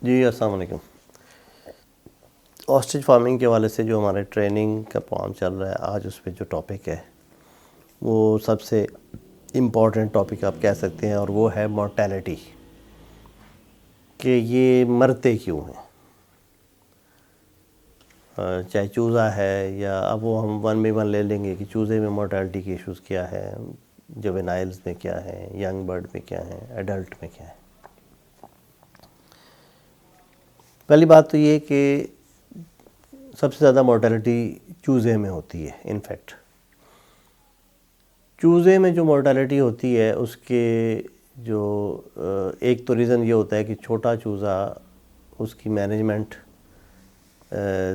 جی السلام علیکم۔ Ostrich farming کے حوالے سے جو ہمارے ٹریننگ کا پروگرام چل رہا ہے آج، اس پہ جو ٹاپک ہے وہ سب سے امپورٹنٹ ٹاپک آپ کہہ سکتے ہیں، اور وہ ہے مورٹیلٹی، کہ یہ مرتے کیوں ہیں۔ چاہے چوزا ہے یا اب وہ ہم ون بائی ون لے لیں گے کہ چوزے میں مورٹیلٹی کے ایشوز کیا ہے، جوینائلز میں کیا ہیں، ینگ برڈ میں کیا ہیں، ایڈلٹ میں کیا ہے۔ پہلی بات تو یہ کہ سب سے زیادہ مورٹیلٹی چوزے میں ہوتی ہے۔ انفیکٹ چوزے میں جو مورٹیلٹی ہوتی ہے اس کے جو ایک تو ریزن یہ ہوتا ہے کہ چھوٹا چوزا، اس کی مینجمنٹ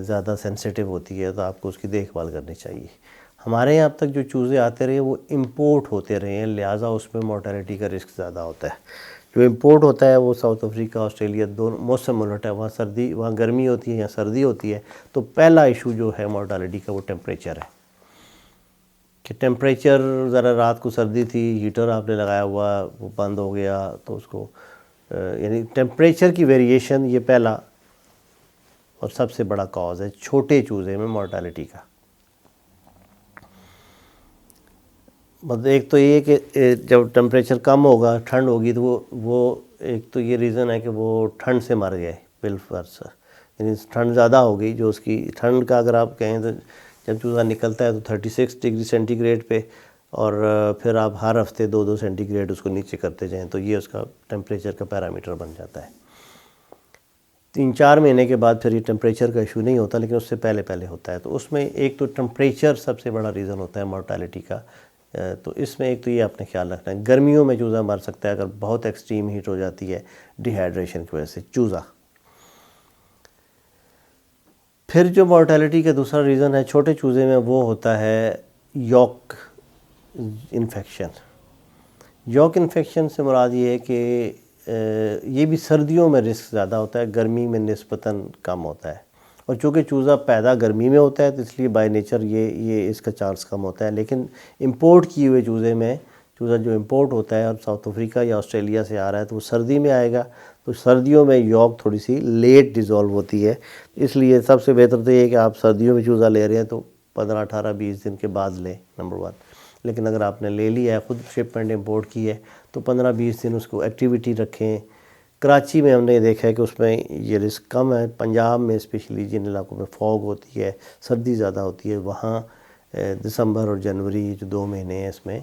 زیادہ سینسیٹیو ہوتی ہے، تو آپ کو اس کی دیکھ بھال کرنی چاہیے۔ ہمارے یہاں اب تک جو چوزے آتے رہے وہ امپورٹ ہوتے رہے ہیں، لہٰذا اس میں مورٹیلٹی کا رسک زیادہ ہوتا ہے۔ جو امپورٹ ہوتا ہے وہ ساؤتھ افریقہ، آسٹریلیا، دونوں موسم الٹ ہے، وہاں گرمی ہوتی ہے یا سردی ہوتی ہے، تو پہلا ایشو جو ہے مورٹیلٹی کا وہ ٹیمپریچر ہے، کہ ٹیمپریچر ذرا رات کو سردی تھی، ہیٹر آپ نے لگایا ہوا وہ بند ہو گیا، تو اس کو یعنی ٹیمپریچر کی ویریشن یہ پہلا اور سب سے بڑا کاز ہے چھوٹے چوزے میں مورٹیلٹی کا۔ مطلب ایک تو یہ کہ جب ٹیمپریچر کم ہوگا، ٹھنڈ ہوگی، تو وہ ایک تو یہ ریزن ہے کہ وہ ٹھنڈ سے مر گئے بالفرض، یعنی ٹھنڈ زیادہ ہوگی، جو اس کی ٹھنڈ کا اگر آپ کہیں تو جب چوزا نکلتا ہے تو 36 ڈگری سینٹی گریڈ پہ، اور پھر آپ ہر ہفتے 2 سینٹی گریڈ اس کو نیچے کرتے جائیں تو یہ اس کا ٹیمپریچر کا پیرامیٹر بن جاتا ہے۔ 3-4 مہینے کے بعد پھر یہ ٹیمپریچر کا ایشو نہیں ہوتا، لیکن اس سے پہلے ہوتا ہے۔ تو اس میں ایک تو ٹیمپریچر سب سے بڑا ریزن ہوتا ہے مورٹیلٹی کا، تو اس میں ایک تو یہ آپ نے خیال رکھنا ہے۔ گرمیوں میں چوزا مر سکتا ہے اگر بہت ایکسٹریم ہیٹ ہو جاتی ہے ڈی ہائیڈریشن کی وجہ سے چوزا۔ پھر جو مورٹیلٹی کا دوسرا ریزن ہے چھوٹے چوزے میں، وہ ہوتا ہے یوک انفیکشن۔ یوک انفیکشن سے مراد یہ ہے کہ یہ بھی سردیوں میں رسک زیادہ ہوتا ہے، گرمی میں نسبتاً کم ہوتا ہے، اور چونکہ چوزا پیدا گرمی میں ہوتا ہے تو اس لیے بائی نیچر یہ اس کا چانس کم ہوتا ہے۔ لیکن امپورٹ کیے ہوئے چوزے میں، چوزا جو امپورٹ ہوتا ہے اور ساؤتھ افریقہ یا آسٹریلیا سے آ رہا ہے تو وہ سردی میں آئے گا، تو سردیوں میں یوک تھوڑی سی لیٹ ڈیزولو ہوتی ہے۔ اس لیے سب سے بہتر تو یہ ہے کہ آپ سردیوں میں چوزا لے رہے ہیں تو 15, 18, 20 دن کے بعد لیں، نمبر 1۔ لیکن اگر آپ نے لے لیا ہے، خود شپمنٹ امپورٹ کی ہے، تو 15-20 دن اس کو ایکٹیویٹی رکھیں۔ کراچی میں ہم نے دیکھا ہے کہ اس میں یہ رسک کم ہے۔ پنجاب میں اسپیشلی جن علاقوں میں فوگ ہوتی ہے، سردی زیادہ ہوتی ہے، وہاں دسمبر اور جنوری جو 2 مہینے ہیں، اس میں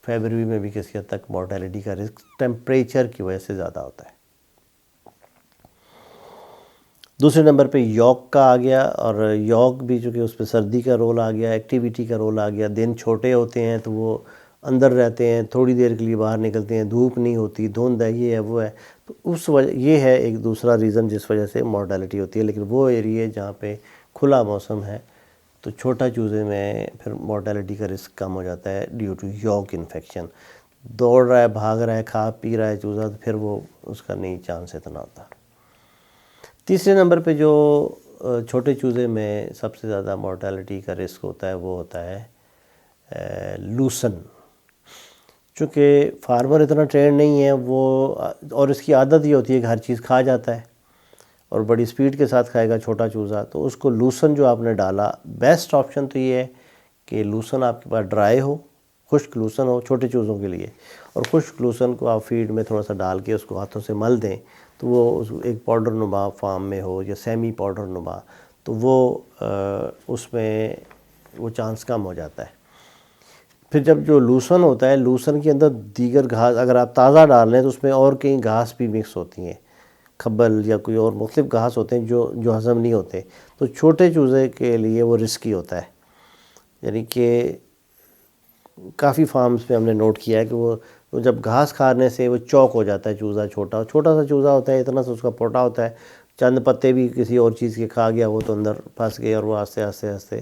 فیبروری میں بھی کسی حد تک مورٹیلٹی کا رسک ٹیمپریچر کی وجہ سے زیادہ ہوتا ہے۔ دوسرے نمبر پہ یوک کا آ گیا، اور یوک بھی چونکہ اس پہ سردی کا رول آ گیا، ایکٹیویٹی کا رول آ گیا۔ دن چھوٹے ہوتے ہیں تو وہ اندر رہتے ہیں، تھوڑی دیر کے لیے باہر نکلتے ہیں، دھوپ نہیں ہوتی، دھند ہے، یہ ہے وہ ہے، تو اس وجہ یہ ہے ایک دوسرا ریزن جس وجہ سے مورٹیلٹی ہوتی ہے۔ لیکن وہ ایریے جہاں پہ کھلا موسم ہے تو چھوٹا چوزے میں پھر مورٹیلٹی کا رسک کم ہو جاتا ہے ڈیو ٹو یوک انفیکشن۔ دوڑ رہا ہے، بھاگ رہا ہے، کھا پی رہا ہے چوزا، تو پھر وہ اس کا نہیں چانس اتنا ہوتا۔ تیسرے نمبر پہ جو چھوٹے چوزے میں سب سے زیادہ مورٹیلٹی کا رسک ہوتا ہے وہ ہوتا ہے لوسن۔ چونکہ فارمر اتنا ٹرینڈ نہیں ہے وہ، اور اس کی عادت یہ ہوتی ہے کہ ہر چیز کھا جاتا ہے اور بڑی سپیڈ کے ساتھ کھائے گا چھوٹا چوزا، تو اس کو لوسن جو آپ نے ڈالا، بیسٹ آپشن تو یہ ہے کہ لوسن آپ کے پاس ڈرائی ہو، خشک لوسن ہو چھوٹے چوزوں کے لیے، اور خشک لوسن کو آپ فیڈ میں تھوڑا سا ڈال کے اس کو ہاتھوں سے مل دیں، تو وہ ایک پاؤڈر نما فارم میں ہو یا سیمی پاؤڈر نما، تو وہ اس میں وہ چانس کم ہو جاتا ہے۔ پھر جب جو لوسن ہوتا ہے، لوسن کے اندر دیگر گھاس اگر آپ تازہ ڈال رہے ہیں تو اس میں اور کئی گھاس بھی مکس ہوتی ہیں، کھبل یا کوئی اور مختلف گھاس ہوتے ہیں جو ہضم نہیں ہوتے، تو چھوٹے چوزے کے لیے وہ رسکی ہوتا ہے۔ یعنی کہ کافی فارمز پہ ہم نے نوٹ کیا ہے کہ وہ جب گھاس کھانے سے وہ چوک ہو جاتا ہے چوزا، چھوٹا سا چوزا ہوتا ہے، اتنا سا اس کا پوٹا ہوتا ہے، چند پتے بھی کسی اور چیز کے کھا گیا وہ تو اندر پھنس گئے، اور وہ آہستہ آہستہ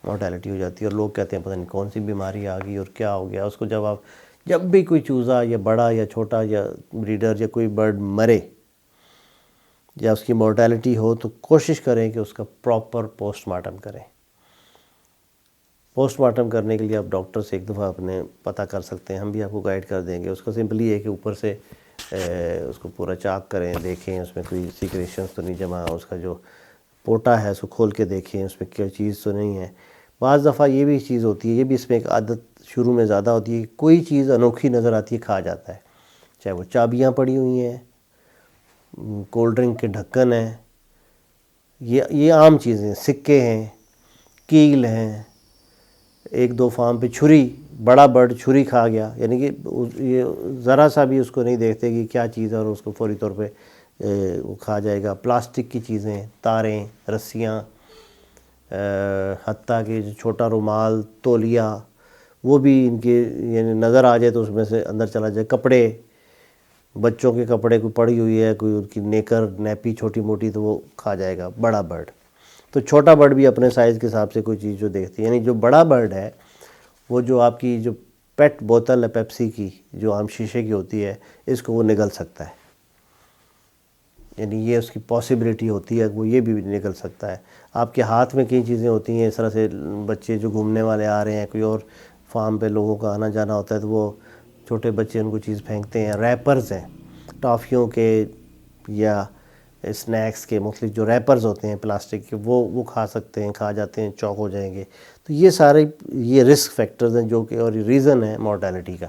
مورٹیلٹی ہو جاتی ہے، اور لوگ کہتے ہیں پتہ نہیں کون سی بیماری آ گئی اور کیا ہو گیا اس کو۔ جب بھی کوئی چوزا یا بڑا یا چھوٹا یا بریڈر یا کوئی برڈ مرے یا اس کی مورٹیلٹی ہو، تو کوشش کریں کہ اس کا پراپر پوسٹ مارٹم کریں۔ پوسٹ مارٹم کرنے کے لیے آپ ڈاکٹر سے ایک دفعہ اپنے پتہ کر سکتے ہیں، ہم بھی آپ کو گائیڈ کر دیں گے۔ اس کو سمپلی ہے کہ اوپر سے اس کو پورا چاک کریں، دیکھیں اس میں کوئی سیکریشنز تو نہیں جمع، اس کا جو پوٹا ہے اس کو کھول کے دیکھیں اس میں کوئی چیز تو نہیں ہے۔ بعض دفعہ یہ بھی چیز ہوتی ہے، یہ بھی اس میں ایک عادت شروع میں زیادہ ہوتی ہے، کوئی چیز انوکھی نظر آتی ہے کھا جاتا ہے، چاہے وہ چابیاں پڑی ہوئی ہیں، کولڈ ڈرنک کے ڈھکن ہیں، یہ عام چیزیں ہیں، سکے ہیں، کیل ہیں، ایک دو فارم پہ چھری، بڑا برڈ چھری کھا گیا، یعنی کہ یہ ذرا سا بھی اس کو نہیں دیکھتے کہ کیا چیز ہے اور اس کو فوری طور پہ وہ کھا جائے گا۔ پلاسٹک کی چیزیں، تاریں، رسیاں، حتیٰ کہ جو چھوٹا رومال، تولیہ، وہ بھی ان کے یعنی نظر آ جائے تو اس میں سے اندر چلا جائے۔ کپڑے، بچوں کے کپڑے کوئی پڑی ہوئی ہے، کوئی ان کی نیکر نیپی چھوٹی موٹی، تو وہ کھا جائے گا بڑا برڈ۔ تو چھوٹا برڈ بھی اپنے سائز کے حساب سے کوئی چیز جو دیکھتی ہے، یعنی جو بڑا برڈ ہے وہ جو آپ کی جو پیٹ بوتل ہے پیپسی کی، جو عام شیشے کی ہوتی ہے، اس کو وہ نگل سکتا ہے، یعنی یہ اس کی پاسبلٹی ہوتی ہے، وہ یہ بھی نکل سکتا ہے۔ آپ کے ہاتھ میں کئی چیزیں ہوتی ہیں، اس طرح سے بچے جو گھومنے والے آ رہے ہیں، کوئی اور فارم پہ لوگوں کا آنا جانا ہوتا ہے تو وہ چھوٹے بچے ان کو چیز پھینکتے ہیں۔ ریپرز ہیں ٹافیوں کے یا اسنیکس کے، مختلف جو ریپرز ہوتے ہیں پلاسٹک کے، وہ کھا سکتے ہیں، کھا جاتے ہیں، چوک ہو جائیں گے۔ تو یہ سارے یہ رسک فیکٹرز ہیں جو کہ اور ریزن ہے مورٹیلٹی کا۔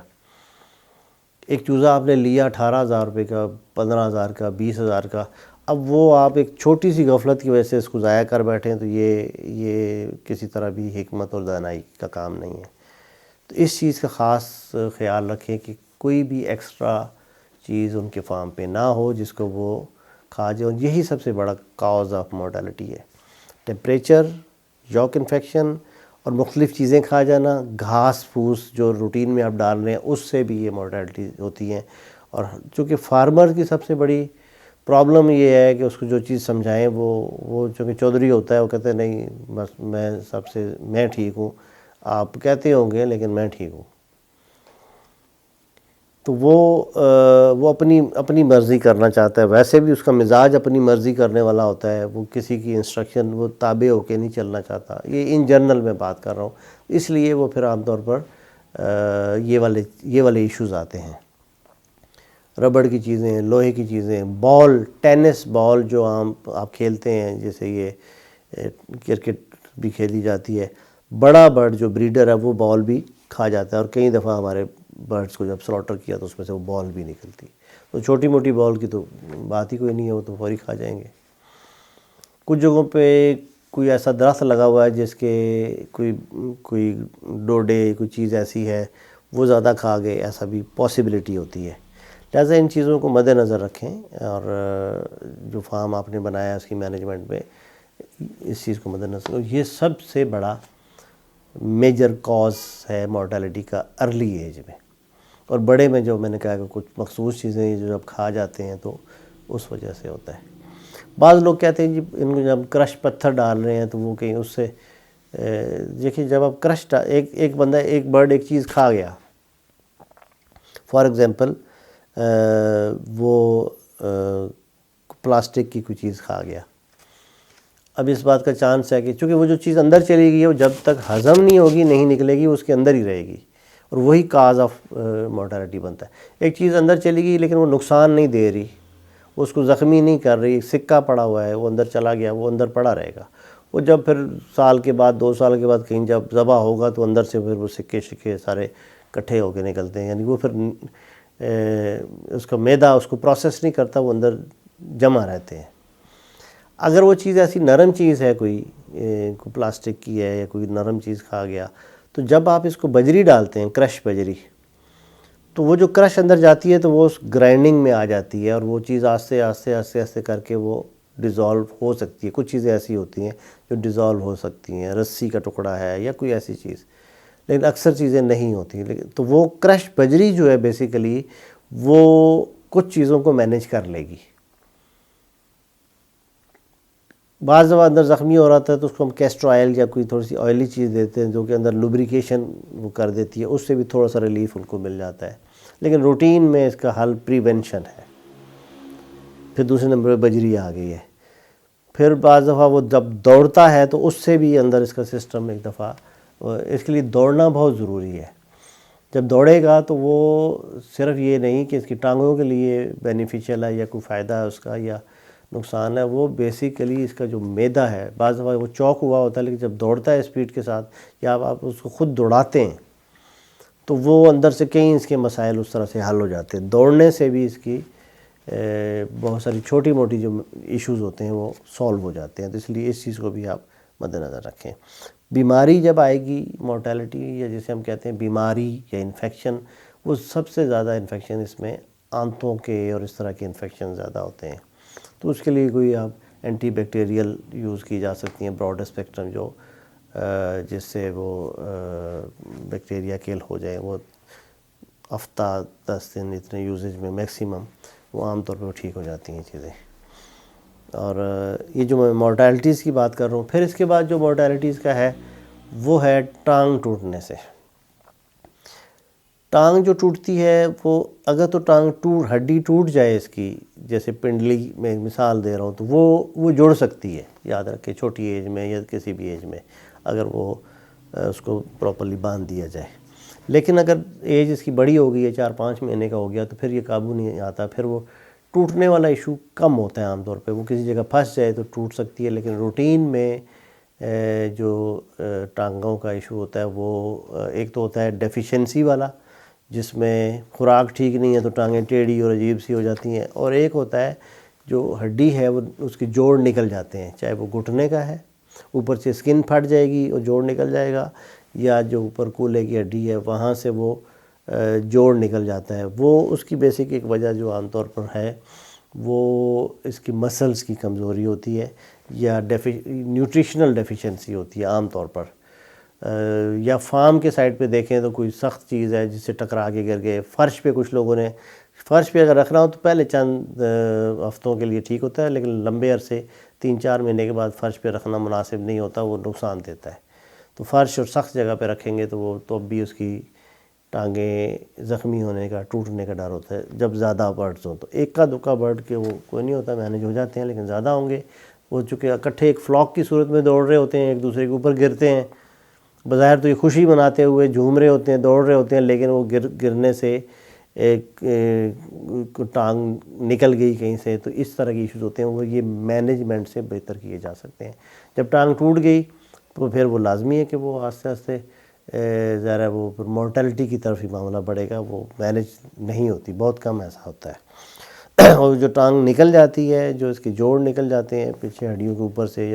ایک چوزہ آپ نے لیا 18,000 روپے کا، 15,000 کا، 20,000 کا، اب وہ آپ ایک چھوٹی سی غفلت کی وجہ سے اس کو ضائع کر بیٹھے ہیں، تو یہ کسی طرح بھی حکمت اور دانائی کا کام نہیں ہے۔ تو اس چیز کا خاص خیال رکھیں کہ کوئی بھی ایکسٹرا چیز ان کے فارم پہ نہ ہو جس کو وہ کھا جائے، اور یہی سب سے بڑا کاز آف مورٹیلٹی ہے۔ ٹیمپریچر، یوک انفیکشن اور مختلف چیزیں کھا جانا، گھاس پھوس جو روٹین میں آپ ڈال رہے ہیں اس سے بھی یہ مورٹیلٹی ہوتی ہیں۔ اور چونکہ فارمر کی سب سے بڑی پرابلم یہ ہے کہ اس کو جو چیز سمجھائیں وہ چونکہ چودھری ہوتا ہے، وہ کہتے ہیں نہیں بس میں ٹھیک ہوں، آپ کہتے ہوں گے لیکن میں ٹھیک ہوں۔ تو وہ اپنی مرضی کرنا چاہتا ہے، ویسے بھی اس کا مزاج اپنی مرضی کرنے والا ہوتا ہے، وہ کسی کی انسٹرکشن وہ تابع ہو کے نہیں چلنا چاہتا۔ یہ ان جنرل میں بات کر رہا ہوں، اس لیے وہ پھر عام طور پر یہ والے ایشوز آتے ہیں۔ ربڑ کی چیزیں، لوہے کی چیزیں، بال، ٹینس بال جو آپ کھیلتے ہیں، جیسے یہ کرکٹ بھی کھیلی جاتی ہے، بڑا برڈ جو بریڈر ہے وہ بال بھی کھا جاتا ہے، اور کئی دفعہ ہمارے برڈز کو جب سلاٹر کیا تو اس میں سے وہ بال بھی نکلتی۔ تو چھوٹی موٹی بال کی تو بات ہی کوئی نہیں ہے، وہ تو فوری کھا جائیں گے۔ کچھ جگہوں پہ کوئی ایسا درخت لگا ہوا ہے جس کے کوئی ڈوڈے، کوئی چیز ایسی ہے وہ زیادہ کھا گئے، ایسا بھی پاسبلٹی ہوتی ہے۔ لہٰذا ان چیزوں کو مد نظر رکھیں، اور جو فارم آپ نے بنایا ہے اس کی مینجمنٹ میں اس چیز کو مد نظر رکھیں۔ یہ سب سے بڑا میجر کاز ہے مورٹیلٹی کا ارلی ایج میں، اور بڑے میں جو میں نے کہا کہ کچھ مخصوص چیزیں جو جب کھا جاتے ہیں تو اس وجہ سے ہوتا ہے۔ بعض لوگ کہتے ہیں جی ان کو جب کرش پتھر ڈال رہے ہیں تو وہ کہیں اس سے دیکھیں، جب آپ ایک برڈ ایک چیز کھا گیا، فار ایگزامپل وہ پلاسٹک کی کوئی چیز کھا گیا، اب اس بات کا چانس ہے کہ چونکہ وہ جو چیز اندر چلی گئی ہے وہ جب تک ہضم نہیں ہوگی نہیں نکلے گی، اس کے اندر ہی رہے گی، اور وہی کاز آف مورٹیلٹی بنتا ہے۔ ایک چیز اندر چلی گئی لیکن وہ نقصان نہیں دے رہی، اس کو زخمی نہیں کر رہی، سکہ پڑا ہوا ہے وہ اندر چلا گیا، وہ اندر پڑا رہے گا، وہ جب پھر سال کے بعد 2 سال کے بعد کہیں جب ذبح ہوگا تو اندر سے پھر وہ سکے سارے کٹھے ہو کے نکلتے ہیں، یعنی وہ پھر اس کا معدہ اس کو پروسیس نہیں کرتا، وہ اندر جمع رہتے ہیں۔ اگر وہ چیز ایسی نرم چیز ہے، کوئی پلاسٹک کی ہے یا کوئی نرم چیز کھا گیا، تو جب آپ اس کو بجری ڈالتے ہیں، کرش بجری، تو وہ جو کرش اندر جاتی ہے تو وہ اس گرائنڈنگ میں آ جاتی ہے، اور وہ چیز آہستہ آہستہ کر کے وہ ڈیزالو ہو سکتی ہے۔ کچھ چیزیں ایسی ہوتی ہیں جو ڈیزالو ہو سکتی ہیں، رسی کا ٹکڑا ہے یا کوئی ایسی چیز، لیکن اکثر چیزیں نہیں ہوتی۔ لیکن تو وہ کرش بجری جو ہے بیسیکلی وہ کچھ چیزوں کو مینیج کر لے گی۔ بعض دفعہ اندر زخمی ہو رہا تھا تو اس کو ہم کیسٹر آئل یا کوئی تھوڑی سی آئلی چیز دیتے ہیں جو کہ اندر لوبریکیشن وہ کر دیتی ہے، اس سے بھی تھوڑا سا ریلیف ان کو مل جاتا ہے، لیکن روٹین میں اس کا حل پریونشن ہے۔ پھر دوسرے نمبر پہ بجری آ گئی ہے۔ پھر بعض دفعہ وہ جب دوڑتا ہے تو اس سے بھی اندر اس کا سسٹم ایک دفعہ، اس کے لیے دوڑنا بہت ضروری ہے۔ جب دوڑے گا تو وہ صرف یہ نہیں کہ اس کی ٹانگوں کے لیے بینیفیشیل ہے یا کوئی فائدہ ہے اس کا یا نقصان ہے، وہ بیسیکلی اس کا جو معدہ ہے، بعض دفعہ وہ چوک ہوا ہوتا ہے، لیکن جب دوڑتا ہے اسپیڈ کے ساتھ یا آپ اس کو خود دوڑاتے ہیں تو وہ اندر سے کئی اس کے مسائل اس طرح سے حل ہو جاتے ہیں۔ دوڑنے سے بھی اس کی بہت ساری چھوٹی موٹی جو ایشوز ہوتے ہیں وہ سولو ہو جاتے ہیں، تو اس لیے اس چیز کو بھی آپ مد نظر رکھیں۔ بیماری جب آئے گی، مورٹیلٹی یا جسے ہم کہتے ہیں بیماری یا انفیکشن، وہ سب سے زیادہ انفیکشن اس میں آنتوں کے اور اس طرح کے انفیکشن زیادہ ہوتے ہیں، تو اس کے لیے کوئی آپ اینٹی بیکٹیریل یوز کی جا سکتی ہیں، براڈ اسپیکٹرم جو جس سے وہ بیکٹیریا کل ہو جائے، وہ ہفتہ 10 دن اتنے یوزیج میں میکسیمم وہ عام طور پہ وہ ٹھیک ہو جاتی ہیں چیزیں۔ اور یہ جو میں مورٹیلٹیز کی بات کر رہا ہوں، پھر اس کے بعد جو مورٹیلٹیز کا ہے وہ ہے ٹانگ ٹوٹنے سے۔ ٹانگ جو ٹوٹتی ہے وہ اگر تو ہڈی ٹوٹ جائے اس کی، جیسے پنڈلی میں مثال دے رہا ہوں، تو وہ جڑ سکتی ہے، یاد رکھیں، چھوٹی ایج میں یا کسی بھی ایج میں اگر وہ اس کو پراپرلی باندھ دیا جائے۔ لیکن اگر ایج اس کی بڑی ہو گئی ہے، 4-5 مہینے کا ہو گیا، تو پھر یہ قابو نہیں آتا، پھر وہ ٹوٹنے والا ایشو کم ہوتا ہے عام طور پہ، وہ کسی جگہ پھنس جائے تو ٹوٹ سکتی ہے، لیکن روٹین میں جو ٹانگوں کا ایشو ہوتا ہے وہ ایک تو ہوتا ہے ڈیفیشنسی والا، جس میں خوراک ٹھیک نہیں ہے تو ٹانگیں ٹیڑھی اور عجیب سی ہو جاتی ہیں، اور ایک ہوتا ہے جو ہڈی ہے وہ اس کے جوڑ نکل جاتے ہیں، چاہے وہ گھٹنے کا ہے، اوپر سے اسکن پھٹ جائے گی اور جوڑ نکل جائے گا، یا جو اوپر کولے کی ہڈی ہے وہاں سے وہ جوڑ نکل جاتا ہے۔ وہ اس کی بیسک ایک وجہ جو عام طور پر ہے وہ اس کی مسلز کی کمزوری ہوتی ہے، یا نیوٹریشنل ڈیفیشنسی ہوتی ہے عام طور پر، یا فارم کے سائڈ پہ دیکھیں تو کوئی سخت چیز ہے جس سے ٹکرا کے گر گئے، فرش پہ کچھ لوگوں نے، فرش پہ اگر رکھنا ہو تو پہلے چند ہفتوں کے لیے ٹھیک ہوتا ہے، لیکن لمبے عرصے 3-4 مہینے کے بعد فرش پہ رکھنا مناسب نہیں ہوتا، وہ نقصان دیتا ہے۔ تو فرش اور سخت جگہ پہ رکھیں گے تو وہ تو اب بھی اس کی ٹانگیں زخمی ہونے کا، ٹوٹنے کا ڈر ہوتا ہے جب زیادہ برڈز ہوں۔ تو ایک کا دکا برڈ کے وہ کوئی نہیں ہوتا، مینیج ہو جاتے ہیں، لیکن زیادہ ہوں گے وہ چونکہ اکٹھے ایک فلاک کی صورت میں دوڑ رہے ہوتے ہیں، ایک دوسرے کے اوپر گرتے ہیں، بظاہر تو یہ خوشی مناتے ہوئے جھوم رہے ہوتے ہیں، دوڑ رہے ہوتے ہیں، لیکن وہ گرنے سے ایک ٹانگ نکل گئی کہیں سے، تو اس طرح کے ایشوز ہوتے ہیں، وہ یہ مینجمنٹ سے بہتر کیے جا سکتے ہیں۔ جب ٹانگ ٹوٹ گئی تو پھر وہ لازمی ہے کہ وہ آہستہ آہستہ ظاہر ہے وہ مورٹیلٹی کی طرف ہی معاملہ بڑھے گا، وہ مینج نہیں ہوتی، بہت کم ایسا ہوتا ہے۔ اور جو ٹانگ نکل جاتی ہے، جو اس کے جوڑ نکل جاتے ہیں پیچھے ہڈیوں کے اوپر سے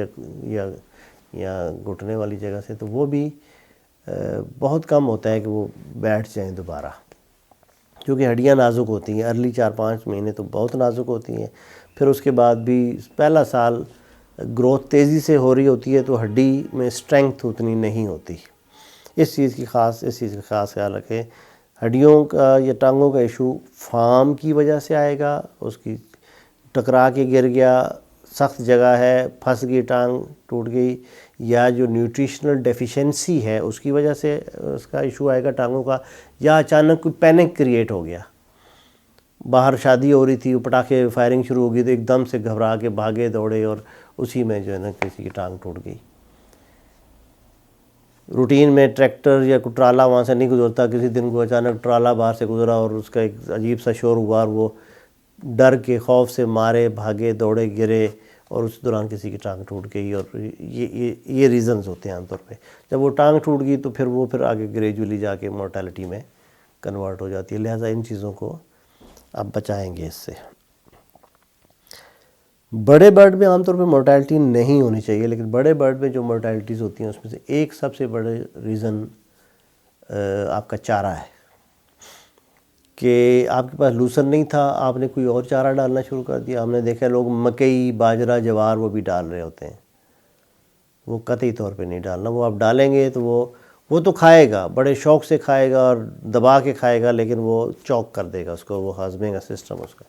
یا گھٹنے والی جگہ سے، تو وہ بھی بہت کم ہوتا ہے کہ وہ بیٹھ جائیں دوبارہ، کیونکہ ہڈیاں نازک ہوتی ہیں، ارلی 4-5 مہینے تو بہت نازک ہوتی ہیں، پھر اس کے بعد بھی پہلا سال گروتھ تیزی سے ہو رہی ہوتی ہے تو ہڈی میں اسٹرینگتھ اتنی نہیں ہوتی۔ اس چیز کا خاص خیال رکھیں۔ ہڈیوں کا یا ٹانگوں کا ایشو فارم کی وجہ سے آئے گا، اس کی ٹکرا کے گر گیا، سخت جگہ ہے، پھنس گئی ٹانگ، ٹوٹ گئی، یا جو نیوٹریشنل ڈیفیشنسی ہے اس کی وجہ سے اس کا ایشو آئے گا ٹانگوں کا، یا اچانک کوئی پینک کریٹ ہو گیا، باہر شادی ہو رہی تھی، وہ پٹاخے فائرنگ شروع ہو گئی تو ایک دم سے گھبرا کے بھاگے دوڑے اور اسی میں جو ہے نا کسی کی ٹانگ ٹوٹ گئی۔ روٹین میں ٹریکٹر یا کوئی ٹرالا وہاں سے نہیں گزرتا، کسی دن کو اچانک ٹرالا باہر سے گزرا اور اس کا ایک عجیب سا شور ہوا، اور وہ ڈر کے خوف سے مارے بھاگے دوڑے گرے اور اس دوران کسی کی ٹانگ ٹوٹ گئی، اور یہ ریزنز ہوتے ہیں عام طور پہ۔ جب وہ ٹانگ ٹوٹ گئی تو پھر آگے گریجولی جا کے مورٹیلٹی میں کنورٹ ہو جاتی ہے، لہٰذا ان چیزوں کو آپ بچائیں گے اس سے۔ بڑے برڈ میں عام طور پہ مورٹیلٹی نہیں ہونی چاہیے، لیکن بڑے برڈ میں جو مورٹیلٹیز ہوتی ہیں اس میں سے ایک سب سے بڑے ریزن آپ کا چارہ ہے، کہ آپ کے پاس لوسر نہیں تھا، آپ نے کوئی اور چارہ ڈالنا شروع کر دیا۔ ہم نے دیکھا لوگ مکئی، باجرہ، جوار وہ بھی ڈال رہے ہوتے ہیں، وہ قطعی طور پہ نہیں ڈالنا، وہ آپ ڈالیں گے تو وہ تو کھائے گا، بڑے شوق سے کھائے گا اور دبا کے کھائے گا، لیکن وہ چوک کر دے گا اس کو، وہ ہاضمے کا سسٹم اس کا۔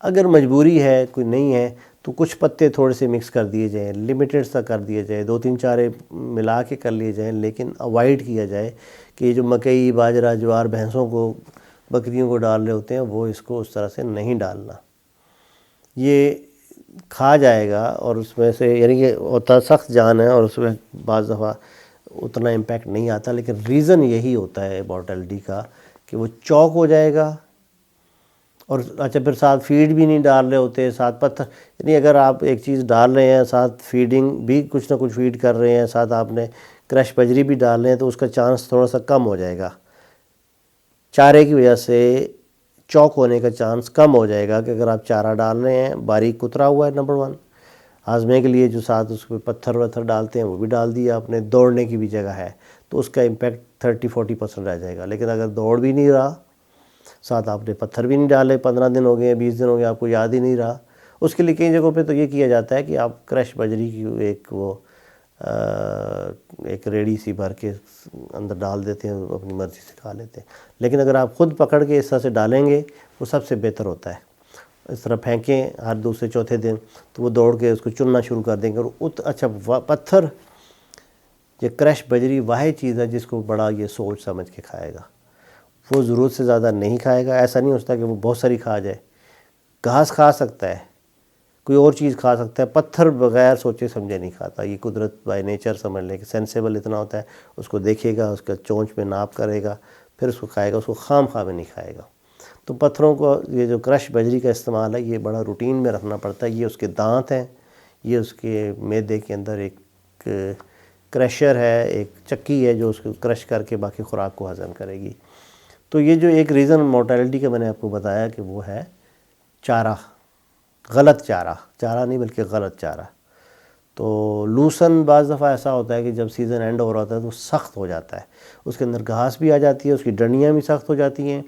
اگر مجبوری ہے، کوئی نہیں ہے، تو کچھ پتے تھوڑے سے مکس کر دیے جائیں، لمیٹڈ سا کر دیا جائے، 2-3 چارے ملا کے کر لیے جائیں، لیکن اوائڈ کیا جائے کہ یہ جو مکئی، باجرہ، جوار بھینسوں کو، بکریوں کو ڈال رہے ہوتے ہیں، وہ اس کو اس طرح سے نہیں ڈالنا۔ یہ کھا جائے گا اور اس میں سے، یعنی یہ ہوتا سخت جان ہے، اور اس میں بعض دفعہ اتنا امپیکٹ نہیں آتا، لیکن ریزن یہی ہوتا ہے مورٹیلٹی کا کہ وہ چوک ہو جائے گا، اور اچھا پھر ساتھ فیڈ بھی نہیں ڈال رہے ہوتے، ساتھ پتھر، یعنی اگر آپ ایک چیز ڈال رہے ہیں ساتھ فیڈنگ بھی کچھ نہ کچھ فیڈ کر رہے ہیں، ساتھ آپ نے کرش بجری بھی ڈال رہے ہیں، تو اس کا چانس تھوڑا سا کم ہو جائے گا، چارے کی وجہ سے چوک ہونے کا چانس کم ہو جائے گا کہ اگر آپ چارہ ڈال رہے ہیں باریک کترا ہوا ہے نمبر 1، ہاضمے کے لیے جو ساتھ اس پہ پتھر وتھر ڈالتے ہیں وہ بھی ڈال دیا آپ نے، دوڑنے کی بھی جگہ ہے تو اس کا امپیکٹ 30-40% رہ جائے گا، لیکن اگر دوڑ بھی نہیں رہا، ساتھ آپ نے پتھر بھی نہیں ڈالے، 15 دن ہو گئے 20 دن ہو گئے، آپ کو یاد ہی نہیں رہا، اس کے لیے کئی جگہوں پہ تو یہ کیا جاتا ہے کہ آپ کرش بجری کی ایک ریڑھی سی بھر کے اندر ڈال دیتے ہیں، اپنی مرضی سے کھا لیتے ہیں، لیکن اگر آپ خود پکڑ کے اس طرح سے ڈالیں گے وہ سب سے بہتر ہوتا ہے۔ اس طرح پھینکیں ہر دوسرے چوتھے دن تو وہ دوڑ کے اس کو چننا شروع کر دیں گے، اور اچھا پتھر، یہ کرش بجری واحد چیز ہے جس کو بڑا یہ سوچ سمجھ کے کھائے گا، وہ ضرورت سے زیادہ نہیں کھائے گا، ایسا نہیں ہوتا کہ وہ بہت ساری کھا جائے، گھاس کھا سکتا ہے، کوئی اور چیز کھا سکتا ہے، پتھر بغیر سوچے سمجھے نہیں کھاتا، یہ قدرت بائی نیچر سمجھ لے کہ سینسیبل اتنا ہوتا ہے، اس کو دیکھے گا، اس کا چونچ پہ ناپ کرے گا، پھر اس کو کھائے گا، اس کو خام خواہ میں نہیں کھائے گا۔ تو پتھروں کو یہ جو کرش بجری کا استعمال ہے یہ بڑا روٹین میں رکھنا پڑتا ہے، یہ اس کے دانت ہیں، یہ اس کے معدے کے اندر ایک کریشر ہے، ایک چکی ہے جو اس کو کرش کر کے باقی خوراک کو ہضم کرے گی۔ تو یہ جو ایک ریزن مورٹیلٹی کا میں نے آپ کو بتایا کہ وہ ہے چارہ، غلط چارہ نہیں بلکہ غلط چارہ۔ تو لوسن بعض دفعہ ایسا ہوتا ہے کہ جب سیزن اینڈ ہو رہا ہوتا ہے تو سخت ہو جاتا ہے، اس کے اندر گھاس بھی آ جاتی ہے، اس کی ڈنڈیاں بھی سخت ہو جاتی ہیں،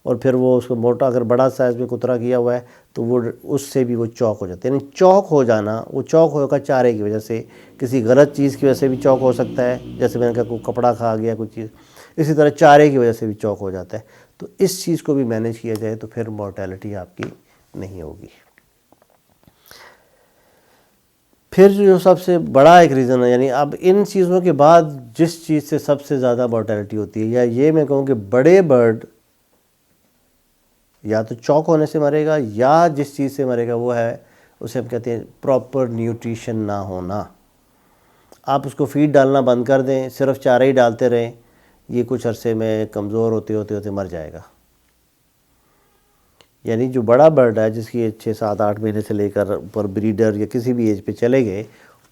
اور پھر وہ اس کو موٹا اگر بڑا سائز میں کترا کیا ہوا ہے تو وہ اس سے بھی وہ چوک ہو جاتا ہے، یعنی چوک ہو جانا، وہ چوک ہوگا چارے کی وجہ سے، کسی غلط چیز کی وجہ سے بھی چوک ہو سکتا ہے، جیسے میں نے کہا کوئی کپڑا کھا گیا کوئی چیز، اسی طرح چارے کی وجہ سے بھی چوک ہو جاتا ہے۔ تو اس چیز کو بھی مینیج کیا جائے تو پھر مورٹیلٹی آپ کی نہیں ہوگی۔ پھر جو سب سے بڑا ایک ریزن ہے، یعنی اب ان چیزوں کے بعد جس چیز سے سب سے زیادہ مورٹیلٹی ہوتی ہے، یا یہ میں کہوں کہ بڑے برڈ یا تو چوک ہونے سے مرے گا، یا جس چیز سے مرے گا وہ ہے، اسے ہم کہتے ہیں پراپر نیوٹریشن نہ ہونا۔ آپ اس کو فیڈ ڈالنا بند کر دیں، صرف چارہ ہی ڈالتے رہیں، یہ کچھ عرصے میں کمزور ہوتے مر جائے گا۔ یعنی جو بڑا برڈ ہے جس کی 6-7-8 مہینے سے لے کر اوپر بریڈر یا کسی بھی ایج پہ چلے گئے،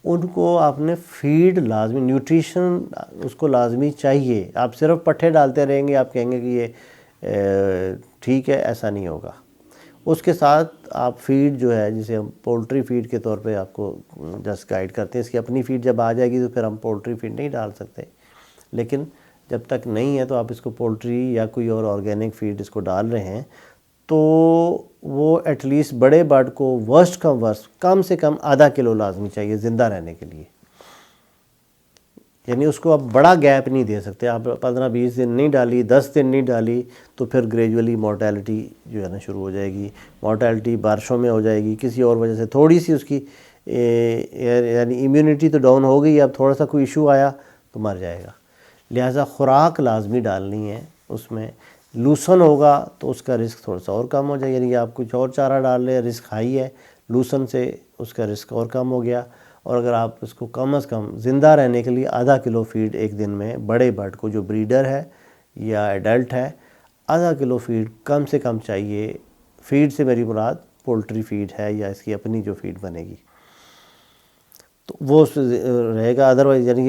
ان کو آپ نے فیڈ لازمی، نیوٹریشن اس کو لازمی چاہیے۔ آپ صرف پٹھے ڈالتے رہیں گے، آپ کہیں گے کہ یہ ٹھیک ہے، ایسا نہیں ہوگا۔ اس کے ساتھ آپ فیڈ جو ہے جسے ہم پولٹری فیڈ کے طور پہ آپ کو جسٹ گائیڈ کرتے ہیں، اس کی اپنی فیڈ جب آ جائے گی تو پھر ہم پولٹری فیڈ نہیں ڈال سکتے، لیکن جب تک نہیں ہے تو آپ اس کو پولٹری یا کوئی اور آرگینک فیڈ اس کو ڈال رہے ہیں تو وہ ایٹ لیسٹ بڑے برڈ کو ورسٹ کم سے کم ½ کلو لازمی چاہیے زندہ رہنے کے لیے۔ یعنی اس کو آپ بڑا گیپ نہیں دے سکتے، آپ 15-20 دن نہیں ڈالی، 10 دن نہیں ڈالی تو پھر گریجولی مورٹیلٹی جو ہے نا شروع ہو جائے گی۔ مورٹیلٹی بارشوں میں ہو جائے گی، کسی اور وجہ سے تھوڑی سی اس کی یعنی امیونٹی تو ڈاؤن ہو گئی، اب تھوڑا سا کوئی ایشو آیا تو مر جائے گا۔ لہٰذا خوراک لازمی ڈالنی ہے، اس میں لوسن ہوگا تو اس کا رسک تھوڑا سا اور کم ہو جائے، یعنی آپ کچھ اور چارہ ڈال لیں، رسک ہائی ہے، لوسن سے اس کا رسک اور کم ہو گیا۔ اور اگر آپ اس کو کم از کم زندہ رہنے کے لیے ½ کلو فیڈ ایک دن میں بڑے برڈ کو جو بریڈر ہے یا ایڈلٹ ہے، ½ کلو فیڈ کم سے کم چاہیے۔ فیڈ سے میری مراد پولٹری فیڈ ہے یا اس کی اپنی جو فیڈ بنے گی تو وہ اس رہے گا، ادروائز یعنی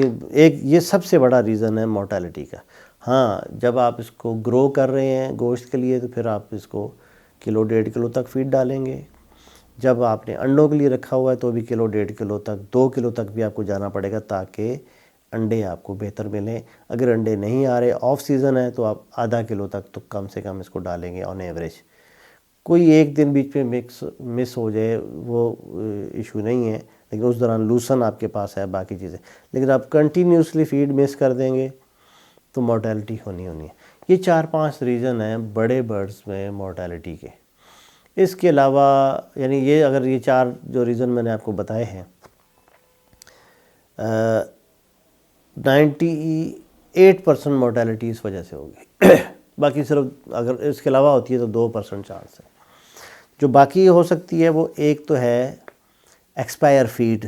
یہ سب سے بڑا ریزن ہے مورٹیلٹی کا۔ ہاں جب آپ اس کو گرو کر رہے ہیں گوشت کے لیے تو پھر آپ اس کو 1-1.5 کلو تک فیڈ ڈالیں گے، جب آپ نے انڈوں کے لیے رکھا ہوا ہے تو بھی 1-1.5 کلو تک، 2 کلو تک بھی آپ کو جانا پڑے گا تاکہ انڈے آپ کو بہتر ملیں۔ اگر انڈے نہیں آ رہے، آف سیزن ہے، تو آپ ½ کلو تک تو کم سے کم اس کو ڈالیں گے آن ایوریج۔ کوئی ایک دن بیچ میں مس ہو جائے وہ ایشو نہیں ہے، لیکن اس دوران لوسن آپ کے پاس ہے، باقی چیزیں، لیکن آپ کنٹینیوسلی فیڈ مس کر دیں گے تو مورٹیلٹی ہونی ہے۔ یہ 4-5 ریزن ہیں بڑے برڈز میں مورٹیلٹی کے۔ اس کے علاوہ یعنی یہ اگر یہ 4 جو ریزن میں نے آپ کو بتائے ہیں، 98% مورٹیلٹی اس وجہ سے ہوگی، باقی صرف اگر اس کے علاوہ ہوتی ہے تو 2% چانس ہے۔ جو باقی ہو سکتی ہے وہ ایک تو ہے ایکسپائر فیڈ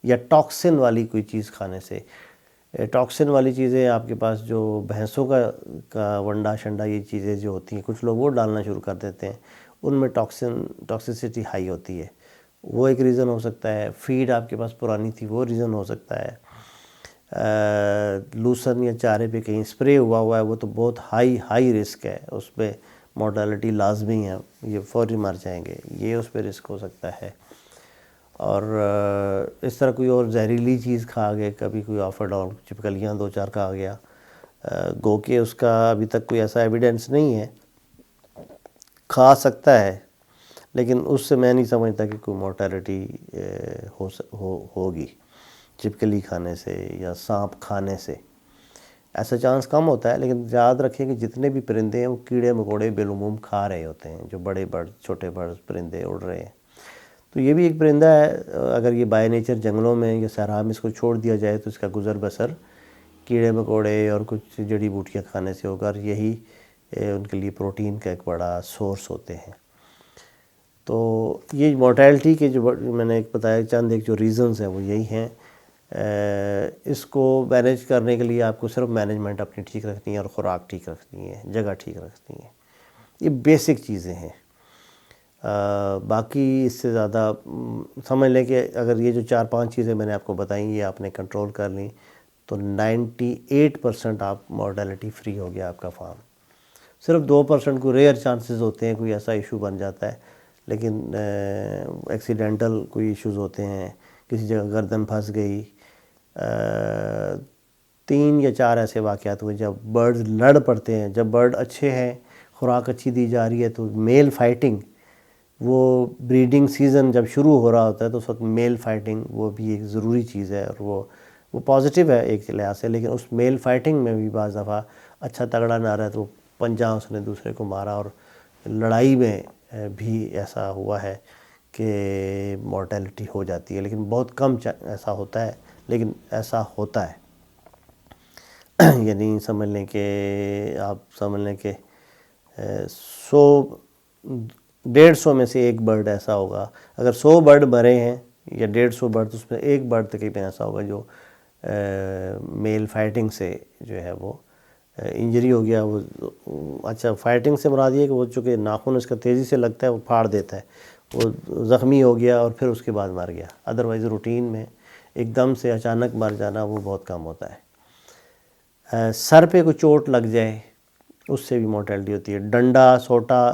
یا ٹاکسن والی کوئی چیز کھانے سے۔ ٹاکسن والی چیزیں آپ کے پاس جو بھینسوں کا ونڈا شنڈا یہ چیزیں جو ہوتی ہیں کچھ لوگ وہ ڈالنا شروع کر دیتے ہیں، ان میں ٹاکسیسٹی ہائی ہوتی ہے، وہ ایک ریزن ہو سکتا ہے۔ فیڈ آپ کے پاس پرانی تھی وہ ریزن ہو سکتا ہے۔ لوسن یا چارے پہ کہیں اسپرے ہوا ہے وہ تو بہت ہائی رسک ہے، اس پہ مورٹیلٹی لازمی ہے، یہ فوری مر جائیں گے، یہ اس پہ رسک ہو سکتا ہے۔ اور اس طرح کوئی اور زہریلی چیز کھا گئے، کبھی کوئی آفر اور چپکلیاں دو چار کھا گیا، گو کہ اس کا ابھی تک کوئی ایسا ایویڈنس نہیں ہے، کھا سکتا ہے، لیکن اس سے میں نہیں سمجھتا کہ کوئی مورٹیلٹی ہوگی چپکلی کھانے سے یا سانپ کھانے سے، ایسا چانس کم ہوتا ہے۔ لیکن یاد رکھیں کہ جتنے بھی پرندے ہیں وہ کیڑے مکوڑے بالعموم کھا رہے ہوتے ہیں، جو بڑے برڈ چھوٹے برڈ پرندے اڑ رہے ہیں، تو یہ بھی ایک پرندہ ہے۔ اگر یہ بائی نیچر جنگلوں میں یا صحرا میں اس کو چھوڑ دیا جائے تو اس کا گزر بسر کیڑے مکوڑے اور کچھ جڑی بوٹیاں کھانے سے ہوگا، اور یہی ان کے لیے پروٹین کا ایک بڑا سورس ہوتے ہیں۔ تو یہ مورٹیلٹی کے جو میں نے ایک بتایا چند ایک جو ریزنز ہیں وہ یہی ہیں۔ اس کو مینیج کرنے کے لیے آپ کو صرف مینجمنٹ اپنی ٹھیک رکھنی ہے اور خوراک ٹھیک رکھنی ہے، جگہ ٹھیک رکھنی ہے، یہ بیسک چیزیں ہیں۔ باقی اس سے زیادہ سمجھ لیں کہ اگر یہ جو 4-5 چیزیں میں نے آپ کو بتائیں یہ آپ نے کنٹرول کر لیں تو 98% آپ مورٹیلٹی فری ہو گیا آپ کا فارم۔ صرف 2% کو ریئر چانسز ہوتے ہیں کوئی ایسا ایشو بن جاتا ہے، لیکن ایکسیڈنٹل کوئی ایشوز ہوتے ہیں، کسی جگہ گردن پھنس گئی۔ 3 یا 4 ایسے واقعات ہوئے جب برڈز لڑ پڑتے ہیں، جب برڈ اچھے ہیں، خوراک اچھی دی جا رہی ہے تو میل فائٹنگ، وہ بریڈنگ سیزن جب شروع ہو رہا ہوتا ہے تو اس وقت میل فائٹنگ وہ بھی ایک ضروری چیز ہے، اور وہ پازیٹیو ہے ایک لحاظ سے، لیکن اس میل فائٹنگ میں بھی بعض دفعہ اچھا تگڑا نہ رہا تو پنجہ اس نے دوسرے کو مارا، اور لڑائی میں بھی ایسا ہوا ہے کہ مورٹیلٹی ہو جاتی ہے، لیکن بہت کم ایسا ہوتا ہے، لیکن ایسا ہوتا ہے۔ یعنی سمجھ لیں کہ آپ سمجھ لیں کہ 100-150 میں سے ایک برڈ ایسا ہوگا، اگر 100 برڈ مرے ہیں یا 150 برڈ تو اس میں ایک برڈ تقریباً ایسا ہوگا جو میل فائٹنگ سے جو ہے وہ انجری ہو گیا۔ وہ اچھا فائٹنگ سے مراد یہ کہ وہ چونکہ ناخن اس کا تیزی سے لگتا ہے وہ پھاڑ دیتا ہے، وہ زخمی ہو گیا اور پھر اس کے بعد مر گیا۔ ادروائز روٹین میں ایک دم سے اچانک مر جانا وہ بہت کم ہوتا ہے۔ سر پہ کوئی چوٹ لگ جائے اس سے بھی مورٹیلٹی ہوتی ہے۔ ڈنڈا سوٹا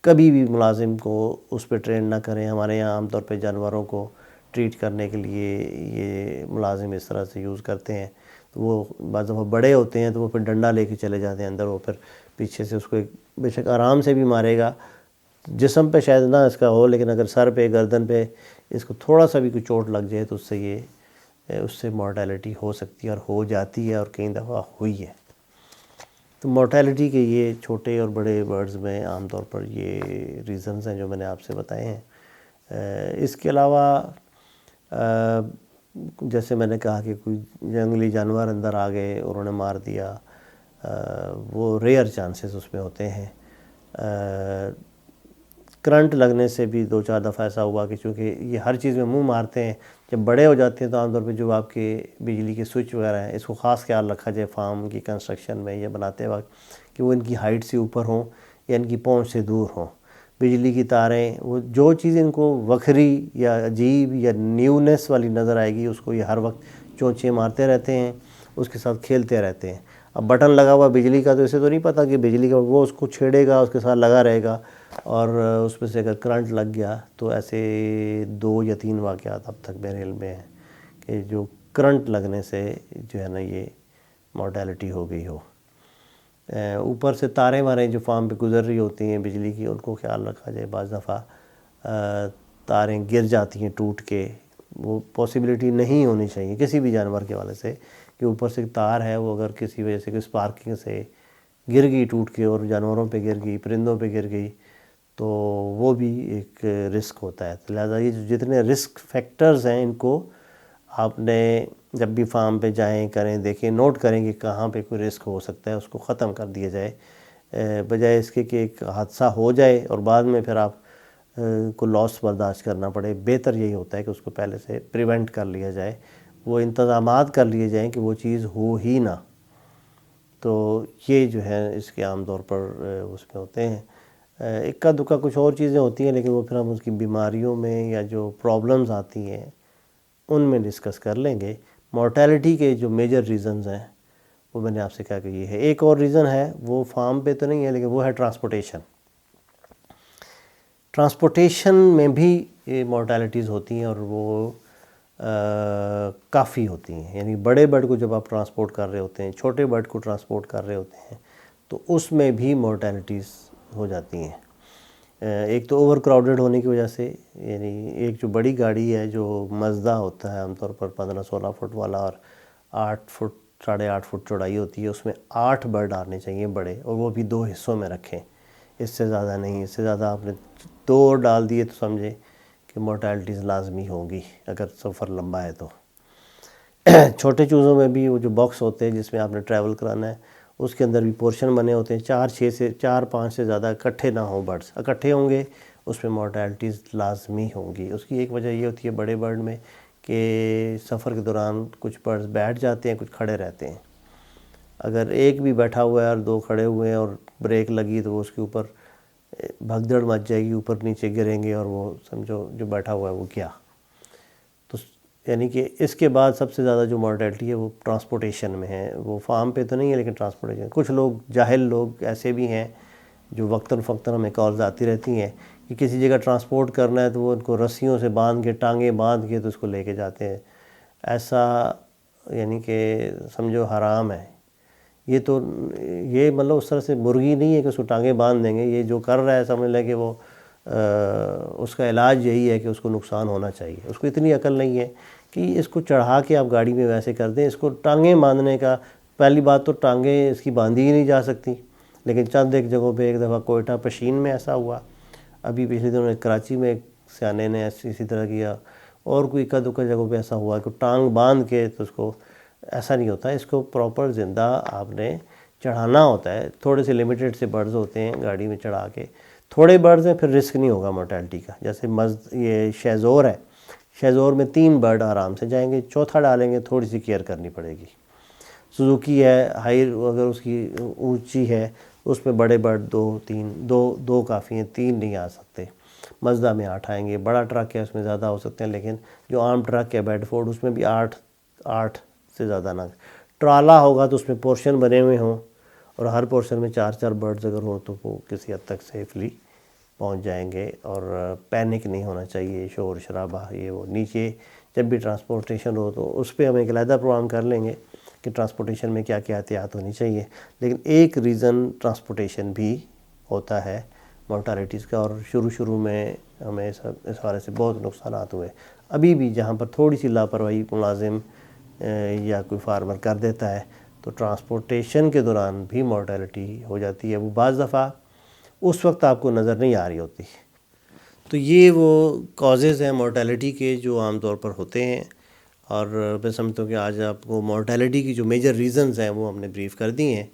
کبھی بھی ملازم کو اس پہ ٹرین نہ کریں، ہمارے یہاں عام طور پہ جانوروں کو ٹریٹ کرنے کے لیے یہ ملازم اس طرح سے یوز کرتے ہیں، تو وہ بعض دفعہ بڑے ہوتے ہیں تو وہ پھر ڈنڈا لے کے چلے جاتے ہیں اندر، وہ پھر پیچھے سے اس کو بے شک آرام سے بھی مارے گا، جسم پہ شاید نہ اس کا ہو، لیکن اگر سر پہ گردن پہ اس کو تھوڑا سا بھی کوئی چوٹ لگ جائے تو اس سے مورٹیلٹی ہو سکتی ہے اور ہو جاتی ہے، اور کئی دفعہ ہوئی ہے۔ تو مورٹیلٹی کے یہ چھوٹے اور بڑے برڈز میں عام طور پر یہ ریزنز ہیں جو میں نے آپ سے بتائے ہیں۔ اس کے علاوہ جیسے میں نے کہا کہ کوئی جنگلی جانور اندر آ گئے اور انہوں نے مار دیا، وہ ریئر چانسز اس میں ہوتے ہیں۔ کرنٹ لگنے سے بھی 2-4 دفعہ ایسا ہوا کہ چونکہ یہ ہر چیز میں منہ مارتے ہیں، جب بڑے ہو جاتے ہیں تو عام طور پہ جو آپ کے بجلی کے سوئچ وغیرہ ہیں اس کو خاص خیال رکھا جائے فارم کی کنسٹرکشن میں یا بناتے وقت کہ وہ ان کی ہائٹ سے اوپر ہوں یا ان کی پہنچ سے دور ہوں۔ بجلی کی تاریں، وہ جو چیز ان کو وکھری یا عجیب یا نیونیس والی نظر آئے گی اس کو یہ ہر وقت چونچے مارتے رہتے ہیں، اس کے ساتھ کھیلتے رہتے ہیں۔ اب بٹن لگا ہوا بجلی کا تو اسے تو نہیں پتہ کہ بجلی کا، وہ اس کو چھیڑے گا، اس کے ساتھ لگا رہے گا، اور اس میں سے اگر کرنٹ لگ گیا تو ایسے 2 یا 3 واقعات اب تک میرے علم میں ہیں کہ جو کرنٹ لگنے سے جو ہے نا یہ مورٹیلٹی ہو گئی ہو۔ اوپر سے تاریں واریں جو فارم پہ گزر رہی ہوتی ہیں بجلی کی، ان کو خیال رکھا جائے، بعض دفعہ تاریں گر جاتی ہیں ٹوٹ کے، وہ پاسبلٹی نہیں ہونی چاہیے کسی بھی جانور کے حوالے سے کہ اوپر سے تار ہے وہ اگر کسی وجہ سے کوئی اسپارکنگ سے گر گئی ٹوٹ کے اور جانوروں پہ گر گئی، پرندوں پہ گر گئی، تو وہ بھی ایک رسک ہوتا ہے۔ لہٰذا یہ جتنے رسک فیکٹرز ہیں ان کو آپ نے جب بھی فارم پہ جائیں کریں دیکھیں، نوٹ کریں کہ کہاں پہ کوئی رسک ہو سکتا ہے، اس کو ختم کر دیا جائے، بجائے اس کے کہ ایک حادثہ ہو جائے اور بعد میں پھر آپ کو لاس برداشت کرنا پڑے۔ بہتر یہی ہوتا ہے کہ اس کو پہلے سے پریونٹ کر لیا جائے، وہ انتظامات کر لیے جائیں کہ وہ چیز ہو ہی نہ. تو یہ جو ہے اس کے عام طور پر اس میں ہوتے ہیں. اکا دکا کچھ اور چیزیں ہوتی ہیں، لیکن وہ پھر ہم اس کی بیماریوں میں یا جو پرابلمز آتی ہیں ان میں ڈسکس کر لیں گے. مورٹیلٹی کے جو میجر ریزنز ہیں وہ میں نے آپ سے کہا کہ یہ ہے. ایک اور ریزن ہے، وہ فارم پہ تو نہیں ہے لیکن وہ ہے ٹرانسپورٹیشن. ٹرانسپورٹیشن میں بھی مورٹیلٹیز ہوتی ہیں اور وہ کافی ہوتی ہیں. یعنی بڑے برڈ کو جب آپ ٹرانسپورٹ کر رہے ہوتے ہیں، چھوٹے برڈ کو ٹرانسپورٹ کر رہے ہوتے ہیں، تو اس میں بھی مورٹیلٹیز ہو جاتی ہیں. ایک تو اوور کراؤڈڈ ہونے کی وجہ سے، یعنی ایک جو بڑی گاڑی ہے جو مزدہ ہوتا ہے عام طور پر 15-16 فٹ والا اور 8 فٹ 8.5 فٹ چوڑائی ہوتی ہے، اس میں 8 برڈ آنے چاہیے بڑے، اور وہ بھی 2 حصوں میں رکھیں. اس سے زیادہ نہیں. اس سے زیادہ آپ نے 2 ڈال دیے تو سمجھے کہ مورٹیلٹیز لازمی ہوگی اگر سفر لمبا ہے تو. چھوٹے چوزوں میں بھی وہ جو باکس ہوتے ہیں جس میں آپ نے ٹریول کرانا ہے، اس کے اندر بھی پورشن بنے ہوتے ہیں. 4-5 سے زیادہ اکٹھے نہ ہوں برڈز. اکٹھے ہوں گے اس میں مورٹیلٹیز لازمی ہوں گی. اس کی ایک وجہ یہ ہوتی ہے بڑے برڈ میں کہ سفر کے دوران کچھ برڈز بیٹھ جاتے ہیں، کچھ کھڑے رہتے ہیں. اگر ایک بھی بیٹھا ہوا ہے اور 2 کھڑے ہوئے ہیں اور بریک لگی تو وہ اس کے اوپر بھگدڑ مچ جائے گی، اوپر نیچے گریں گے اور وہ سمجھو جو بیٹھا ہوا ہے وہ کیا. تو یعنی کہ اس کے بعد سب سے زیادہ جو مورٹیلٹی ہے وہ ٹرانسپورٹیشن میں ہے. وہ فارم پہ تو نہیں ہے لیکن ٹرانسپورٹیشن. کچھ لوگ جاہل لوگ ایسے بھی ہیں جو وقتاً فوقتاً ہمیں کالز آتی رہتی ہیں کہ کسی جگہ ٹرانسپورٹ کرنا ہے تو وہ ان کو رسیوں سے باندھ کے، ٹانگیں باندھ کے تو اس کو لے کے جاتے ہیں. ایسا یعنی کہ سمجھو حرام ہے. یہ مطلب اس طرح سے مرغی نہیں ہے کہ اس کو ٹانگیں باندھ دیں گے. یہ جو کر رہا ہے سمجھ لیں کہ وہ اس کا علاج یہی ہے کہ اس کو نقصان ہونا چاہیے. اس کو اتنی عقل نہیں ہے کہ اس کو چڑھا کے آپ گاڑی میں ویسے کر دیں. اس کو ٹانگیں باندھنے کا، پہلی بات تو ٹانگیں اس کی باندھی ہی نہیں جا سکتی. لیکن چند ایک جگہوں پہ، ایک دفعہ کوئٹہ پشین میں ایسا ہوا، ابھی پچھلے دنوں کراچی میں ایک سیانے نے اسی طرح کیا، اور کوئی اکا دکا جگہوں پہ ایسا ہوا کہ ٹانگ باندھ کے تو اس کو ایسا نہیں ہوتا. اس کو پراپر زندہ آپ نے چڑھانا ہوتا ہے. تھوڑے سے لمیٹڈ سے برڈز ہوتے ہیں گاڑی میں چڑھا کے. تھوڑے برڈز ہیں پھر رسک نہیں ہوگا مورٹیلٹی کا. جیسے یہ شیزور ہے، شیزور میں 3 برڈ آرام سے جائیں گے. چوتھا ڈالیں گے تھوڑی سی کیئر کرنی پڑے گی. سوزوکی ہے، ہائی اگر اس کی اونچی ہے اس میں بڑے برڈ 2 کافی ہیں، 3 نہیں آ سکتے. مزدہ میں 8 آئیں گے. بڑا ٹرک ہے اس میں زیادہ ہو سکتے ہیں، لیکن جو عام ٹرک ہے بیڈ فورڈ اس میں بھی 8 سے زیادہ نہ. ٹرالا ہوگا تو اس میں پورشن بنے ہوئے ہوں اور ہر پورشن میں 4 برڈز اگر ہوں تو وہ کسی حد تک سیفلی پہنچ جائیں گے. اور پینک نہیں ہونا چاہیے، شور شرابہ یہ وہ. نیچے جب بھی ٹرانسپورٹیشن ہو تو اس پہ ہم ایک علیحدہ پروگرام کر لیں گے کہ ٹرانسپورٹیشن میں کیا کیا احتیاط ہونی چاہیے. لیکن ایک ریزن ٹرانسپورٹیشن بھی ہوتا ہے مورٹیلٹیز کا، اور شروع میں ہمیں اس حوالے سے بہت نقصانات ہوئے. ابھی بھی جہاں پر تھوڑی سی لاپرواہی ملازم یا کوئی فارمر کر دیتا ہے تو ٹرانسپورٹیشن کے دوران بھی مورٹیلٹی ہو جاتی ہے. وہ بعض دفعہ اس وقت آپ کو نظر نہیں آ رہی ہوتی. تو یہ وہ کازز ہیں مورٹیلٹی کے جو عام طور پر ہوتے ہیں. اور میں سمجھتا ہوں کہ آج آپ کو مورٹیلٹی کی جو میجر ریزنز ہیں وہ ہم نے بریف کر دی ہیں،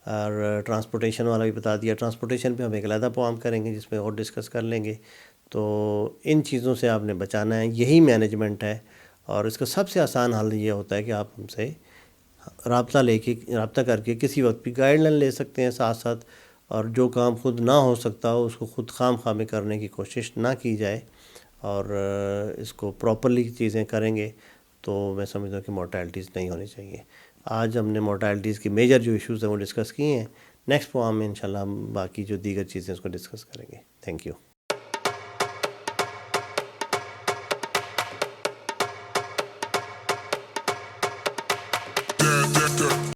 اور ٹرانسپورٹیشن والا بھی بتا دیا. ٹرانسپورٹیشن پہ ہم ایک علیحدہ پروگرام کریں گے جس میں اور ڈسکس کر لیں گے. تو ان چیزوں سے آپ نے بچانا ہے، یہی مینجمنٹ ہے. اور اس کا سب سے آسان حل یہ ہوتا ہے کہ آپ ہم سے رابطہ کر کے کسی وقت بھی گائیڈ لائن لے سکتے ہیں ساتھ ساتھ. اور جو کام خود نہ ہو سکتا ہو اس کو خود خواہ میں کرنے کی کوشش نہ کی جائے، اور اس کو پراپرلی چیزیں کریں گے تو میں سمجھتا ہوں کہ مورٹیلٹیز نہیں ہونی چاہیے. آج ہم نے مورٹیلٹیز کی میجر جو ایشوز ہیں وہ ڈسکس کیے ہیں. نیکسٹ پروگرام میں انشاءاللہ ہم باقی جو دیگر چیزیں اس کو ڈسکس کریں گے. Thank you.